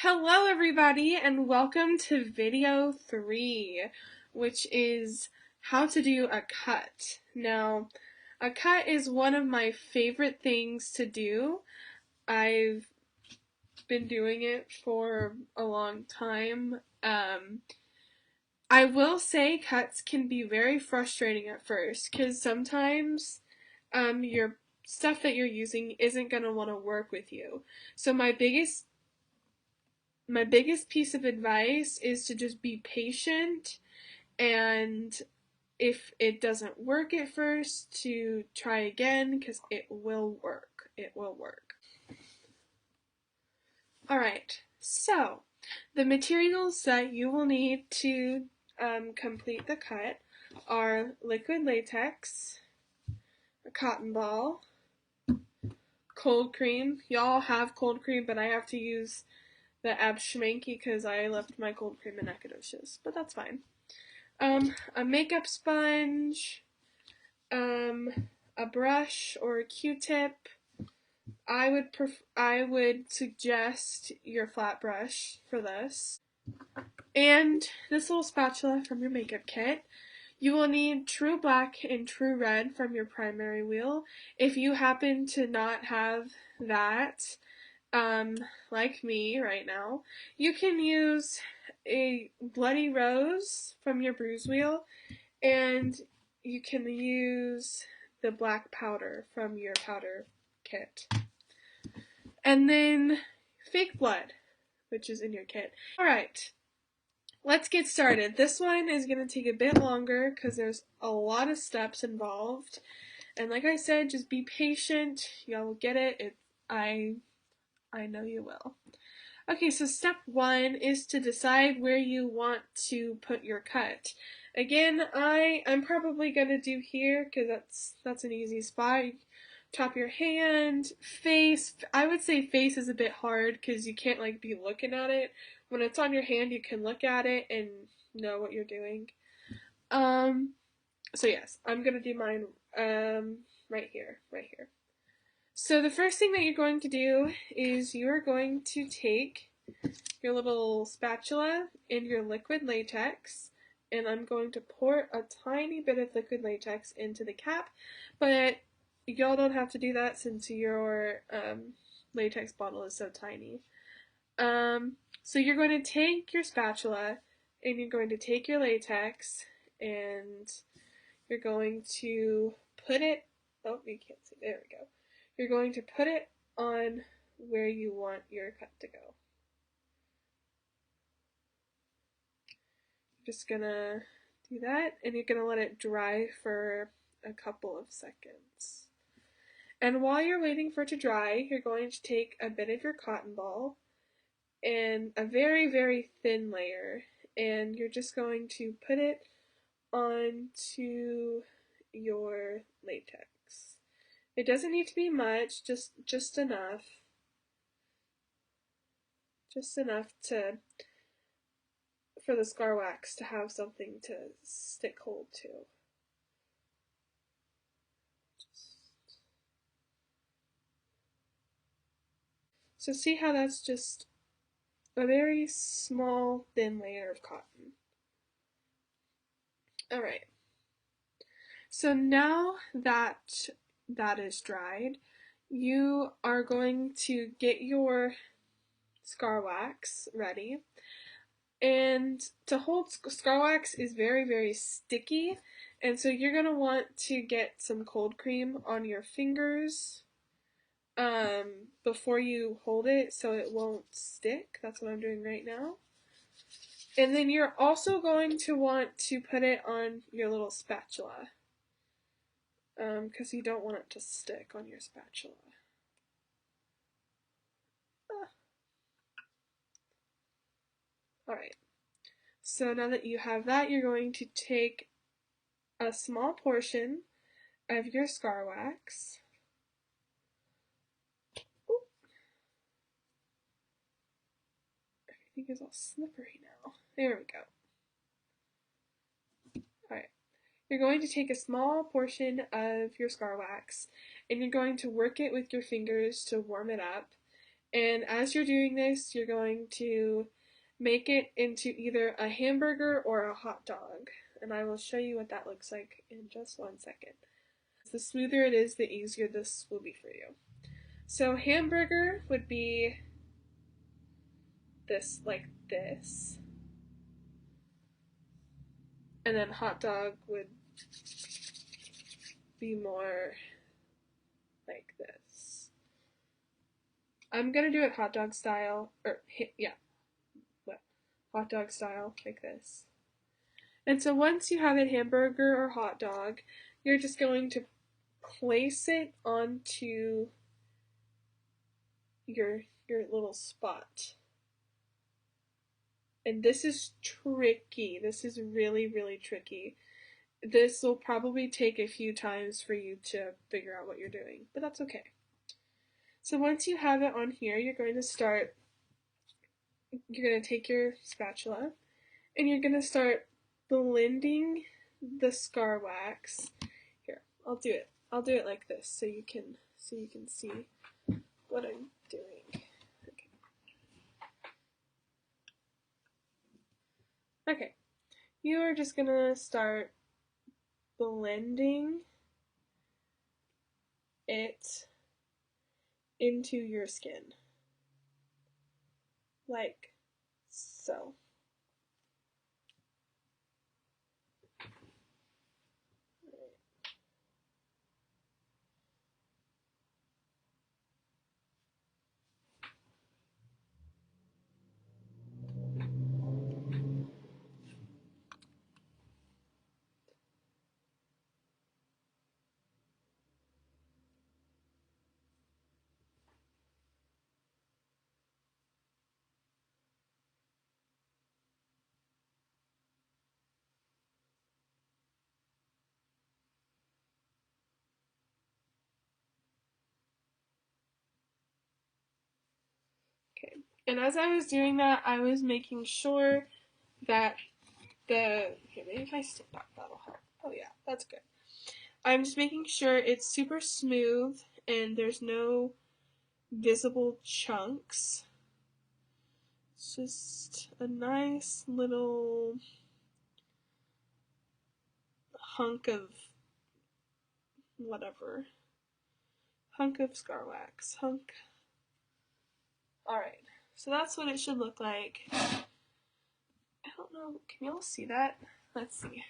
Hello everybody and welcome to video 3, which is how to do a cut. Now, a cut is one of my favorite things to do. I've been doing it for a long time. I will say cuts can be very frustrating at first because sometimes your stuff that you're using isn't going to want to work with you. So my biggest piece of advice is to just be patient, and if it doesn't work at first, to try again because it will work. It will work. Alright, so the materials that you will need to complete the cut are liquid latex, a cotton ball, cold cream. Y'all have cold cream, but I have to use the Abschminky because I left my cold cream in Nacogdoches, but that's fine. A makeup sponge, a brush or a Q-tip. I would suggest your flat brush for this. And this little spatula from your makeup kit. You will need True Black and True Red from your primary wheel. If you happen to not have that, like me right now, you can use a Bloody Rose from your bruise wheel, and you can use the black powder from your powder kit. And then fake blood, which is in your kit. Alright, let's get started. This one is going to take a bit longer because there's a lot of steps involved. And like I said, just be patient. Y'all will get it. I know you will. Okay, so step 1 is to decide where you want to put your cut. Again, I'm probably going to do here because that's an easy spot. Top of your hand, face. I would say face is a bit hard because you can't like be looking at it. When it's on your hand, you can look at it and know what you're doing. So yes, I'm going to do mine right here. So the first thing that you're going to do is you're going to take your little spatula and your liquid latex, and I'm going to pour a tiny bit of liquid latex into the cap, but y'all don't have to do that since your latex bottle is so tiny. So you're going to take your spatula and you're going to take your latex and you're going to put it, oh, you can't see, there we go. You're going to put it on where you want your cut to go. You're just gonna do that, and you're gonna let it dry for a couple of seconds. And while you're waiting for it to dry, you're going to take a bit of your cotton ball and a very, very thin layer, and you're just going to put it onto your latex. It doesn't need to be much, just enough. Just enough for the scar wax to have something to stick hold to. So see how that's just a very small, thin layer of cotton. Alright. So now that that is dried, you are going to get your scar wax ready. And to hold scar wax is very, very sticky, and so you're going to want to get some cold cream on your fingers before you hold it so it won't stick. That's what I'm doing right now. And then you're also going to want to put it on your little spatula because you don't want it to stick on your spatula. Alright, so now that you have that, you're going to take a small portion of your scar wax. Ooh. Everything is all slippery now. There we go. Alright. You're going to take a small portion of your scar wax and you're going to work it with your fingers to warm it up. And as you're doing this, you're going to make it into either a hamburger or a hot dog. And I will show you what that looks like in just 1 second. The smoother it is, the easier this will be for you. So hamburger would be this, like this. And then hot dog would be more like this. I'm gonna do it hot dog style, or yeah, hot dog style, like this. And so once you have a hamburger or hot dog, you're just going to place it onto your little spot. And this is tricky. This is really, really tricky. This will probably take a few times for you to figure out what you're doing, but that's okay. So once you have it on here, you're going to take your spatula and you're going to start blending the scar wax. Here, I'll do it like this so you can see what I'm doing. Okay. You are just going to start blending it into your skin. Like so. Okay. And as I was doing that, I was making sure that here, maybe if I stick that'll help. Oh yeah, that's good. I'm just making sure it's super smooth and there's no visible chunks. It's just a nice little hunk of whatever. Hunk of scar wax. Hunk. Alright, so that's what it should look like. I don't know, can y'all see that? Let's see.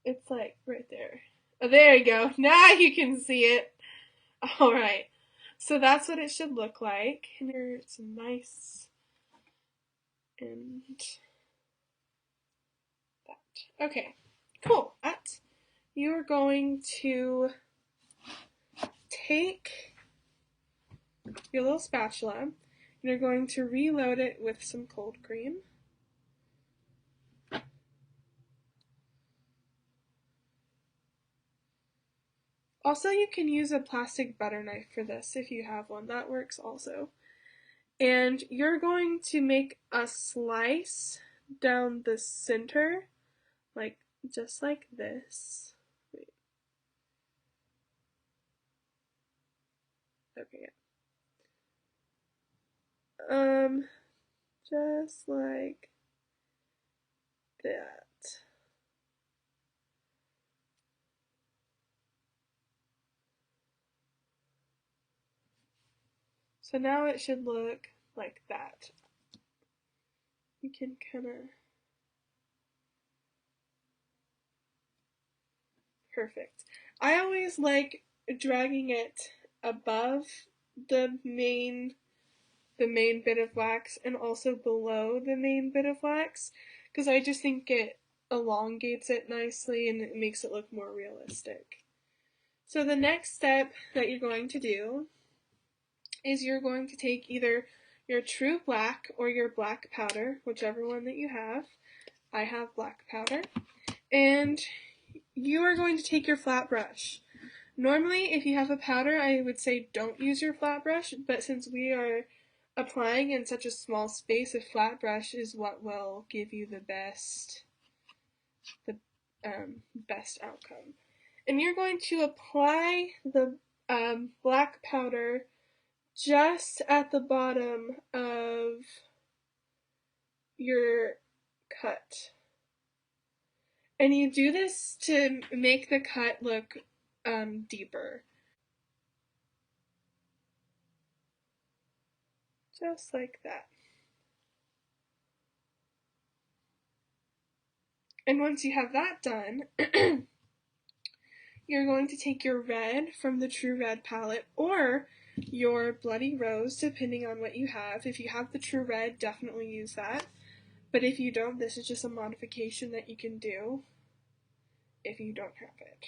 It's like right there. Oh, there you go. Now you can see it. Alright, so that's what it should look like. And it's nice and that. Okay, cool. You're going to take your little spatula and you're going to reload it with some cold cream. Also, you can use a plastic butter knife for this if you have one. That works also. And you're going to make a slice down the center, like just like this. Wait. Okay. Just like that. So now it should look like that. You can kind of... Perfect. I always like dragging it above the main bit of wax and also below the main bit of wax because I just think it elongates it nicely and it makes it look more realistic. So the next step that you're going to do is you're going to take either your true black or your black powder, whichever one that you have. I have black powder. And you are going to take your flat brush. Normally, if you have a powder, I would say don't use your flat brush, but since we are applying in such a small space, a flat brush is what will give you the best outcome. And you're going to apply the black powder just at the bottom of your cut. And you do this to make the cut look deeper. Just like that. And once you have that done, you're going to take your red from the True Red palette or your Bloody Rose, depending on what you have. If you have the True Red, definitely use that. But if you don't, this is just a modification that you can do if you don't have it.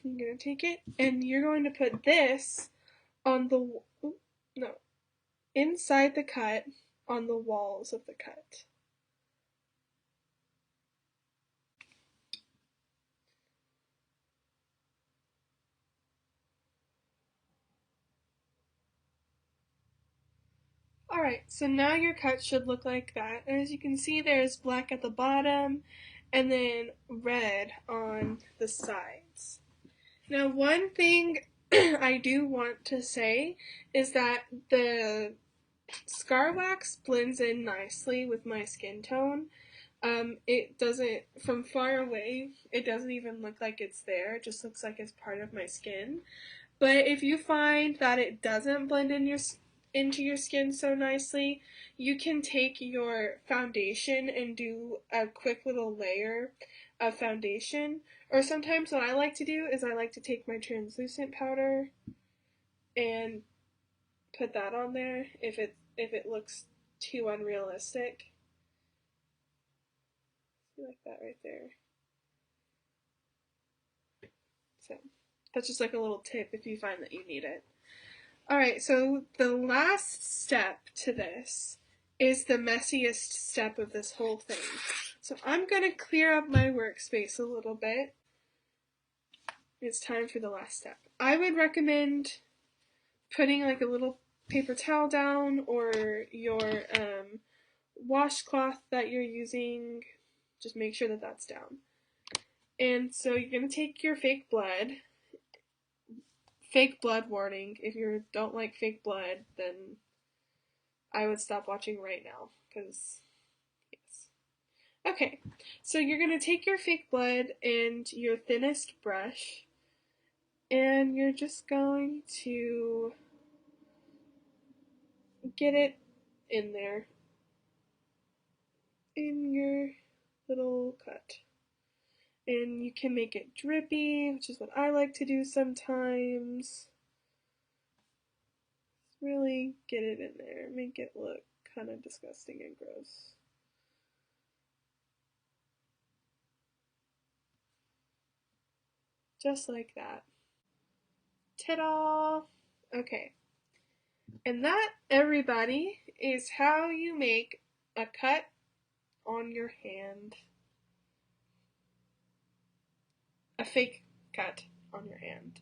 You're going to take it and you're going to put this on the, no, inside the cut on the walls of the cut. Alright, so now your cut should look like that. And as you can see, there's black at the bottom and then red on the sides. Now, one thing I do want to say is that the scar wax blends in nicely with my skin tone. It doesn't, from far away, it doesn't even look like it's there. It just looks like it's part of my skin. But if you find that it doesn't blend into your skin so nicely, you can take your foundation and do a quick little layer of foundation. Or sometimes what I like to do is I like to take my translucent powder and put that on there if it looks too unrealistic. Like that right there. So that's just like a little tip if you find that you need it. Alright, so the last step to this is the messiest step of this whole thing. So I'm going to clear up my workspace a little bit. It's time for the last step. I would recommend putting like a little paper towel down or your washcloth that you're using. Just make sure that that's down. And so you're going to take your fake blood. Fake blood warning. If you don't like fake blood, then I would stop watching right now, because, yes. Okay, so you're going to take your fake blood and your thinnest brush, and you're just going to get it in there, in your little cut. And you can make it drippy, which is what I like to do sometimes. Really get it in there, make it look kind of disgusting and gross. Just like that. Ta-da! Okay. And that, everybody, is how you make a cut on your hand. A fake cut on your hand.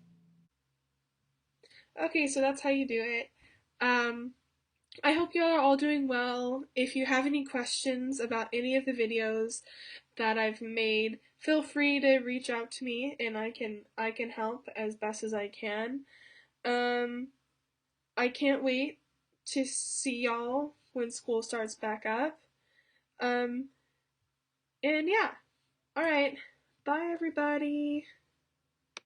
Okay, so that's how you do it. I hope you are all doing well. If you have any questions about any of the videos that I've made, feel free to reach out to me and I can help as best as I can. I can't wait to see y'all when school starts back up. And yeah. Alright. Bye everybody.